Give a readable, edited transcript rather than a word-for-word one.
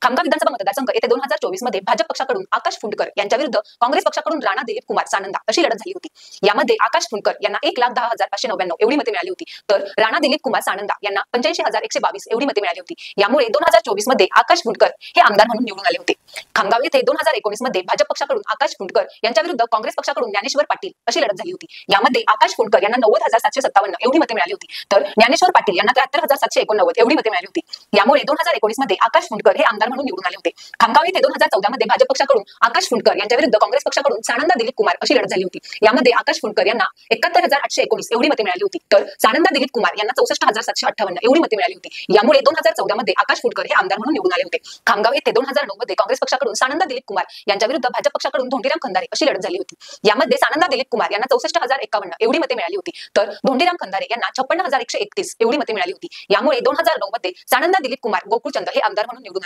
खामगाव विधानसभा मतदारसंघ येथे 2024 मध्ये भाजप पक्षाकडून आकाश फुंडकर यांच्या विरुद्ध काँग्रेस पक्षाकडून राणा दिलीप कुमार सानंदा अशी लढत झाली होती। यामध्ये आकाश फुंडकर यांना 1,10,599 एवढी मते मिळाली होती, तर राणा दिलीप कुमार सानंदा यांना 85,122 एवढी मते मिळाली होती। यामुळे 2024 मध्ये आकाश फुंडकर हे आमदार म्हणून निवडून आले होते। खामगाव येथे 2019 मध्ये भाजप पक्षाकडून आकाश फुंडकर यांच्या विरुद्ध काँग्रेस पक्षाकडून ज्ञानेश्वर पाटील अशी लढत झाली होती। यामध्ये आकाश फुंडकर यांना 90,757 एवढी मते मिळाली होती, तर ज्ञानेश्वर पाटील यांना 73,789 एवढी मते मिळाली होती। यामुळे 2019 मध्ये आकाश फुंडकर हे आमदार म्हणून निवडून आले होते। खामगाव येथे 2014 मध्ये भाजप पक्षाकडून आकाश फुंडकर यांच्या विरुद्ध काँग्रेस पक्षाकडून सानंदा दिलीप कुमार अशी लढत झाली होती। यामध्ये आकाश फुंडकर यांना 71,819 एवढी मते मिळाली होती, तर सानंदा दिलीप कुमार यांना 64,758 एवढी मते मिळाली होती। यामुळे 2014 मध्ये आकाश फुंडकर हे आमदार म्हणून निवडून आले होते। खामगाव येथे 2009 मध्ये काँग्रेस पक्षाकडून सानंदा दिलीप कुमार यांच्या विरुद्ध भाजप पक्षाकडून धोंडीराम खंदारे अशी लढत झाली होती। यामध्ये सानंदा दिलीप कुमार यांना 64,051 एवढी मते मिळाली होती, तर धोंडीराम खंदारे यांना 56,131 एवढी मते मिळाली होती। यामुळे 2009 मध्ये सानंदा दिलीप कुमार गोकुळचंद हे आमदार म्हणून निवडून